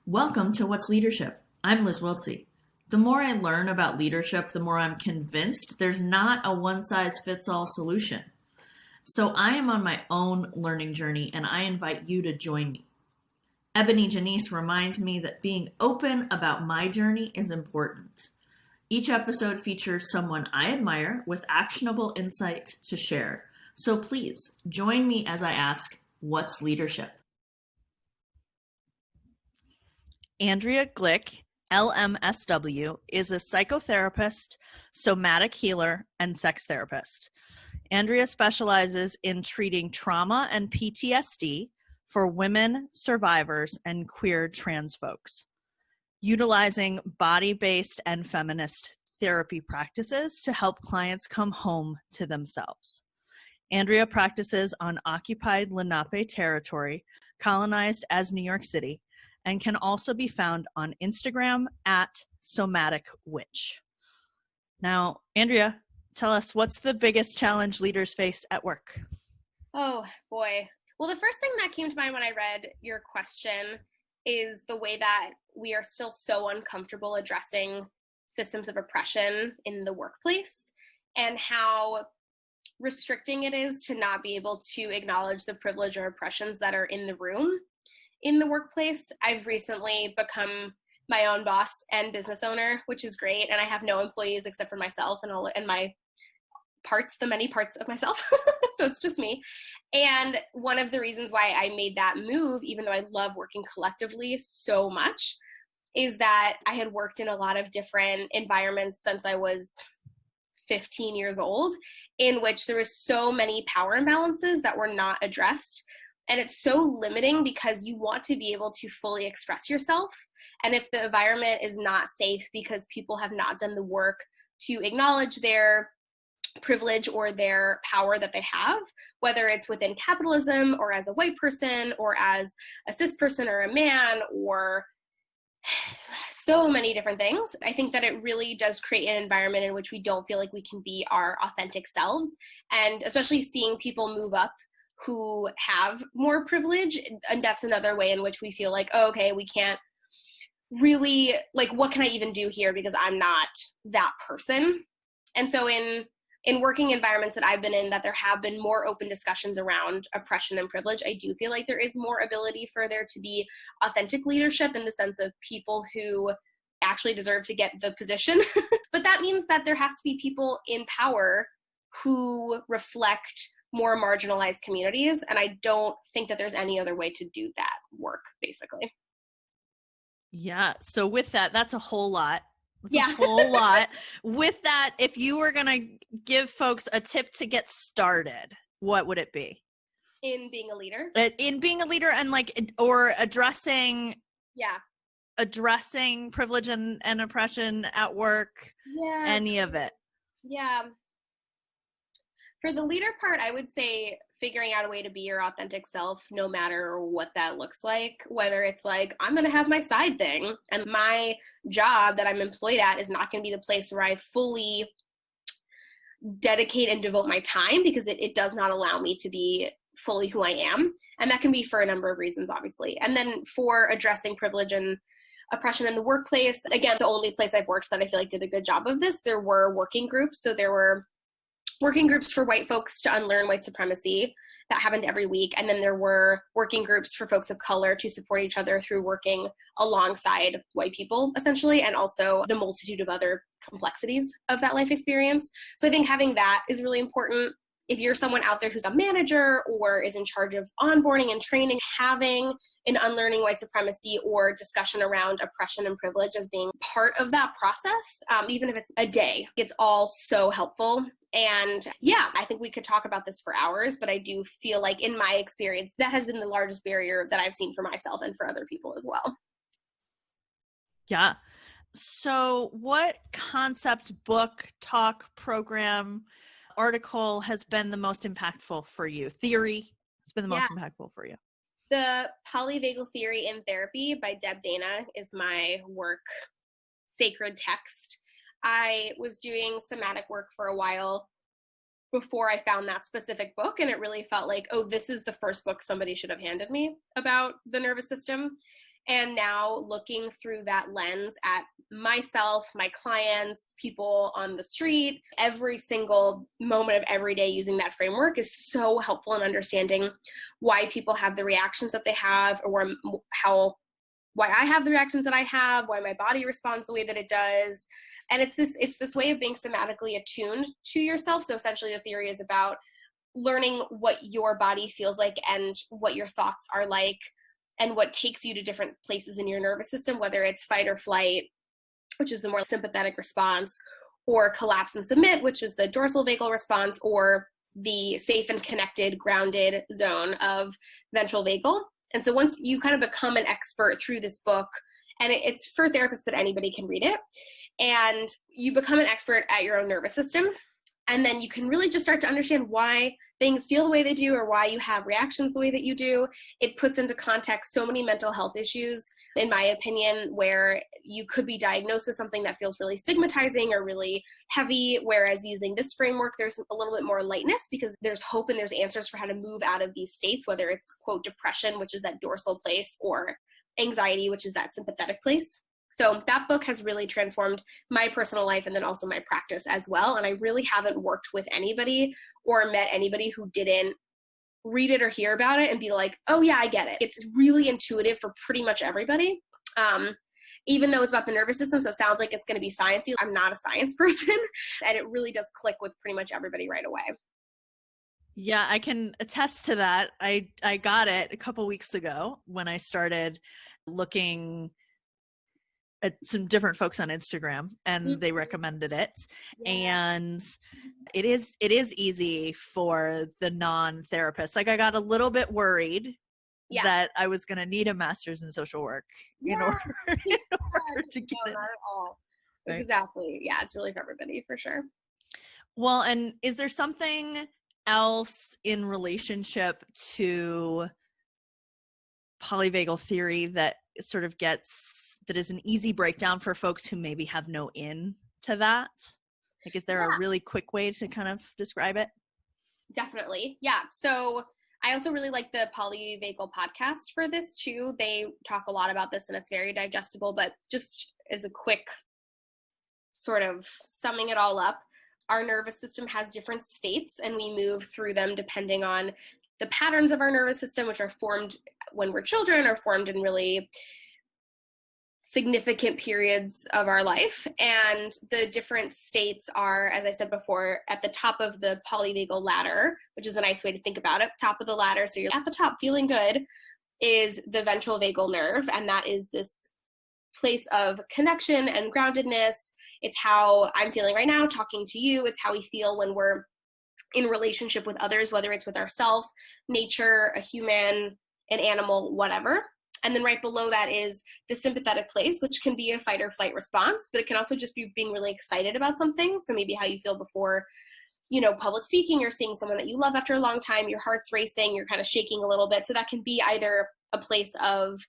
Welcome to What's Leadership. I'm Liz Wiltsey. The more I learn about leadership, the more I'm convinced there's not a one-size-fits-all solution. So I am on my own learning journey, and I invite you to join me. Ebony Janice reminds me that being open about my journey is important. Each episode features someone I admire with actionable insight to share. So please join me as I ask, what's leadership? Andrea Glik, LMSW, is a psychotherapist, somatic healer, and sex therapist. Andrea specializes in treating trauma and PTSD for women, survivors, and queer trans folks, utilizing body-based and feminist therapy practices to help clients come home to themselves. Andrea practices on occupied Lenape territory, colonized as New York City, and can also be found on Instagram at Somatic Witch. Now, Andrea, tell us, what's the biggest challenge leaders face at work? Oh, boy. Well, the first thing that came to mind when I read your question is the way that we are still so uncomfortable addressing systems of oppression in the workplace, and how restricting it is to not be able to acknowledge the privilege or oppressions that are in the room in the workplace. I've recently become my own boss and business owner, which is great. And I have no employees except for myself and my parts, the many parts of myself. So it's just me. And one of the reasons why I made that move, even though I love working collectively so much, is that I had worked in a lot of different environments since I was 15 years old, in which there was so many power imbalances that were not addressed. And it's so limiting because you want to be able to fully express yourself. And if the environment is not safe because people have not done the work to acknowledge their privilege or their power that they have, whether it's within capitalism or as a white person or as a cis person or a man or so many different things, I think that it really does create an environment in which we don't feel like we can be our authentic selves. And especially seeing people move up who have more privilege, and that's another way in which we feel like, oh, okay, we can't really, like, what can I even do here because I'm not that person. And so in working environments that I've been in, that there have been more open discussions around oppression and privilege, I do feel like there is more ability for there to be authentic leadership in the sense of people who actually deserve to get the position. But that means that there has to be people in power who reflect more marginalized communities. And I don't think that there's any other way to do that work, basically. Yeah. So with that, that's a whole lot. A whole lot. With that, if you were going to give folks a tip to get started, what would it be? In being a leader? In being a leader and or addressing privilege and oppression at work, any of it. Yeah. For the leader part, I would say figuring out a way to be your authentic self, no matter what that looks like, whether it's like, I'm going to have my side thing and my job that I'm employed at is not going to be the place where I fully dedicate and devote my time because it does not allow me to be fully who I am. And that can be for a number of reasons, obviously. And then for addressing privilege and oppression in the workplace, again, the only place I've worked that I feel like did a good job of this, there were working groups. So there were working groups for white folks to unlearn white supremacy that happened every week. And then there were working groups for folks of color to support each other through working alongside white people, essentially, and also the multitude of other complexities of that life experience. So I think having that is really important. If you're someone out there who's a manager or is in charge of onboarding and training, having an unlearning white supremacy or discussion around oppression and privilege as being part of that process, even if it's a day, it's all so helpful. And yeah, I think we could talk about this for hours, but I do feel like in my experience, that has been the largest barrier that I've seen for myself and for other people as well. Yeah. So what concept, book, talk, program, article has been the most impactful for you? Theory has been the most impactful for you? The Polyvagal Theory in Therapy by Deb Dana is my work sacred text. I was doing somatic work for a while before I found that specific book, and it really felt like, oh, this is the first book somebody should have handed me about the nervous system. And now looking through that lens at myself, my clients, people on the street, every single moment of every day using that framework is so helpful in understanding why people have the reactions that they have, or why I have the reactions that I have, why my body responds the way that it does. And it's this way of being somatically attuned to yourself. So essentially the theory is about learning what your body feels like and what your thoughts are like, and what takes you to different places in your nervous system, whether it's fight or flight, which is the more sympathetic response, or collapse and submit, which is the dorsal vagal response, or the safe and connected, grounded zone of ventral vagal. And so once you kind of become an expert through this book, and it's for therapists, but anybody can read it, and you become an expert at your own nervous system, and then you can really just start to understand why things feel the way they do, or why you have reactions the way that you do. It puts into context so many mental health issues, in my opinion, where you could be diagnosed with something that feels really stigmatizing or really heavy, whereas using this framework, there's a little bit more lightness, because there's hope and there's answers for how to move out of these states, whether it's, quote, depression, which is that dorsal place, or anxiety, which is that sympathetic place. So that book has really transformed my personal life, and then also my practice as well. And I really haven't worked with anybody or met anybody who didn't read it or hear about it and be like, oh yeah, I get it. It's really intuitive for pretty much everybody. Even though it's about the nervous system, so it sounds like it's going to be sciencey. I'm not a science person, and it really does click with pretty much everybody right away. Yeah, I can attest to that. I got it a couple weeks ago when I started looking at some different folks on Instagram, and they recommended it. Yeah. And it is easy for the non-therapist. Like, I got a little bit worried that I was going to need a master's in social work in order to get it. Not at all. Right? Exactly. Yeah, it's really for everybody, for sure. Well, and is there something else in relationship to polyvagal theory that sort of that is an easy breakdown for folks who maybe have no in to that? Like, is there a really quick way to kind of describe it? Definitely. Yeah. So I also really like the Polyvagal podcast for this too. They talk a lot about this, and it's very digestible, but just as a quick sort of summing it all up, our nervous system has different states, and we move through them depending on the patterns of our nervous system, which are formed when we're children, or formed in really significant periods of our life. And the different states are, as I said before, at the top of the polyvagal ladder, which is a nice way to think about it. Top of the ladder, so you're at the top feeling good, is the ventral vagal nerve. And that is this place of connection and groundedness. It's how I'm feeling right now talking to you. It's how we feel when we're in relationship with others, whether it's with ourselves, nature, a human, an animal, whatever. And then right below that is the sympathetic place, which can be a fight or flight response, but it can also just be being really excited about something. So maybe how you feel before, public speaking, you're seeing someone that you love after a long time, your heart's racing, you're kind of shaking a little bit. So that can be either a place of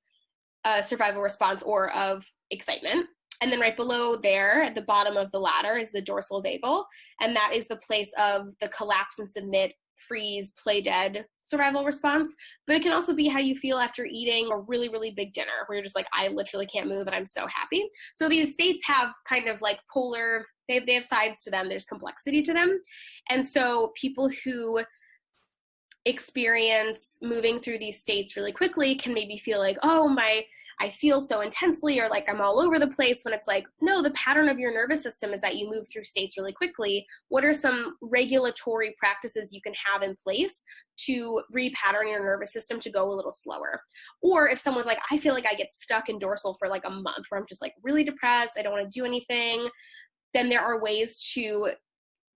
survival response or of excitement. And then right below there, at the bottom of the ladder, is the dorsal vagal. And that is the place of the collapse and submit, freeze, play dead survival response. But it can also be how you feel after eating a really, really big dinner, where you're just like, I literally can't move and I'm so happy. So these states have kind of like polar, they have sides to them. There's complexity to them. And so people who experience moving through these states really quickly can maybe feel like, I feel so intensely, or like I'm all over the place, when it's like, no, the pattern of your nervous system is that you move through states really quickly. What are some regulatory practices you can have in place to repattern your nervous system to go a little slower? Or if someone's like, I feel like I get stuck in dorsal for like a month, where I'm just like really depressed, I don't want to do anything, then there are ways to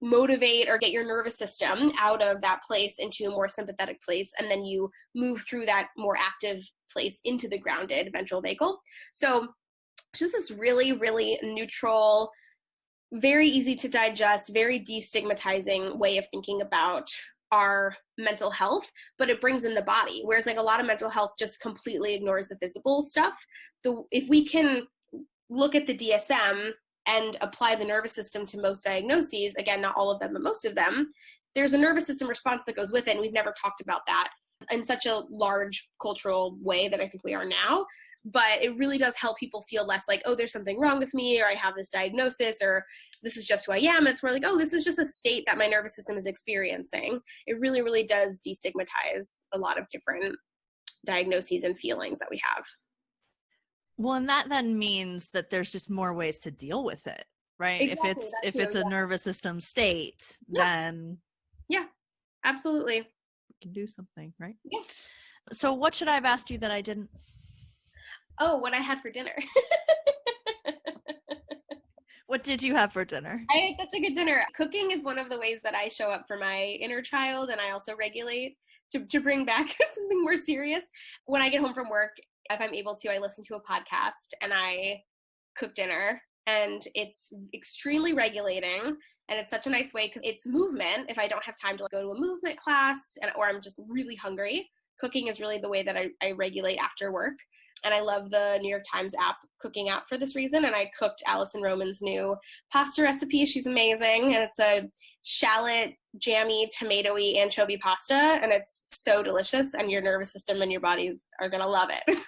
motivate or get your nervous system out of that place into a more sympathetic place, and then you move through that more active place into the grounded ventral vagal. So just this really, really neutral, very easy to digest, very destigmatizing way of thinking about our mental health, but it brings in the body. Whereas like a lot of mental health just completely ignores the physical stuff. If we can look at the DSM and apply the nervous system to most diagnoses, again, not all of them, but most of them, there's a nervous system response that goes with it. And we've never talked about that in such a large cultural way that I think we are now. But it really does help people feel less like, oh, there's something wrong with me, or I have this diagnosis, or this is just who I am. It's more like, oh, this is just a state that my nervous system is experiencing. It really, really does destigmatize a lot of different diagnoses and feelings that we have. Well, and that then means that there's just more ways to deal with it, right? Exactly, If it's a nervous system state, then yeah, absolutely, we can do something, right? Yes. So what should I have asked you that I didn't? Oh, what I had for dinner. What did you have for dinner? I had such a good dinner. Cooking is one of the ways that I show up for my inner child, and I also regulate to bring back something more serious. When I get home from work, if I'm able to, I listen to a podcast and I cook dinner, and it's extremely regulating, and it's such a nice way because it's movement. If I don't have time to go to a movement class or I'm just really hungry, cooking is really the way that I regulate after work. And I love the New York Times cooking app for this reason. And I cooked Allison Roman's new pasta recipe. She's amazing. And it's a shallot, jammy, tomatoey, anchovy pasta. And it's so delicious. And your nervous system and your body are going to love it.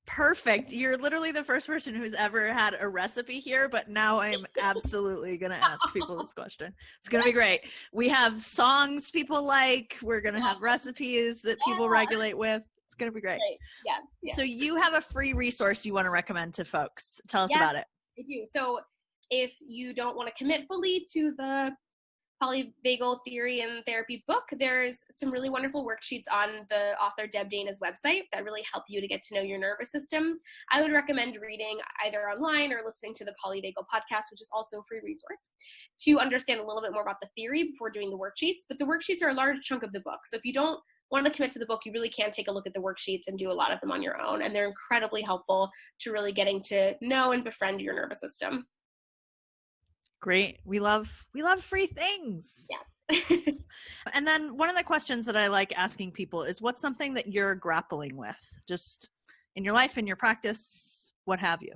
Perfect. You're literally the first person who's ever had a recipe here, but now I'm absolutely going to ask people this question. It's going to be great. We have songs people like. We're going to have recipes that people regulate with. It's going to be great. Yeah. So you have a free resource you want to recommend to folks. Tell us about it. I do. So if you don't want to commit fully to the Polyvagal Theory and Therapy book, there's some really wonderful worksheets on the author Deb Dana's website that really help you to get to know your nervous system. I would recommend reading either online or listening to the Polyvagal podcast, which is also a free resource, to understand a little bit more about the theory before doing the worksheets. But the worksheets are a large chunk of the book. So if you don't want to commit to the book, you really can take a look at the worksheets and do a lot of them on your own. And they're incredibly helpful to really getting to know and befriend your nervous system. Great. We love free things. Yeah. And then one of the questions that I like asking people is, what's something that you're grappling with just in your life, in your practice, what have you?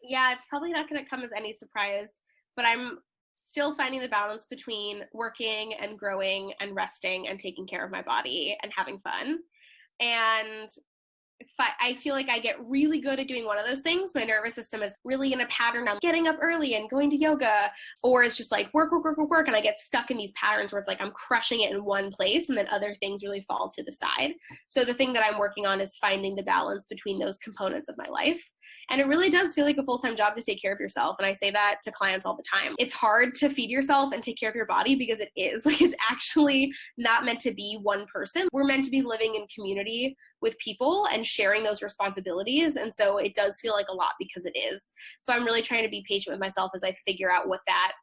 Yeah, it's probably not going to come as any surprise, but I'm still finding the balance between working and growing and resting and taking care of my body and having fun. And if I feel like I get really good at doing one of those things, my nervous system is really in a pattern of getting up early and going to yoga, or it's just like work, and I get stuck in these patterns where it's like I'm crushing it in one place and then other things really fall to the side. So the thing that I'm working on is finding the balance between those components of my life. And it really does feel like a full-time job to take care of yourself. And I say that to clients all the time. It's hard to feed yourself and take care of your body because it is. Like, it's actually not meant to be one person. We're meant to be living in community with people and sharing those responsibilities. And so it does feel like a lot because it is. So I'm really trying to be patient with myself as I figure out what that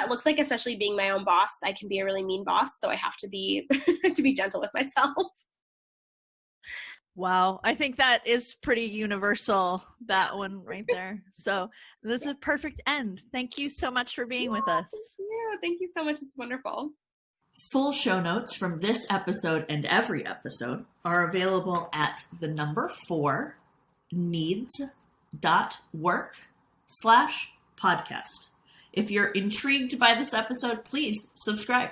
looks like, especially being my own boss. I can be a really mean boss, so I have to be to be gentle with myself. Wow. I think that is pretty universal, that one right there. So that's a perfect end. Thank you so much for being with us. Thank you so much. It's wonderful. Full show notes from this episode and every episode are available at 4needs.work/podcast. If you're intrigued by this episode, please subscribe.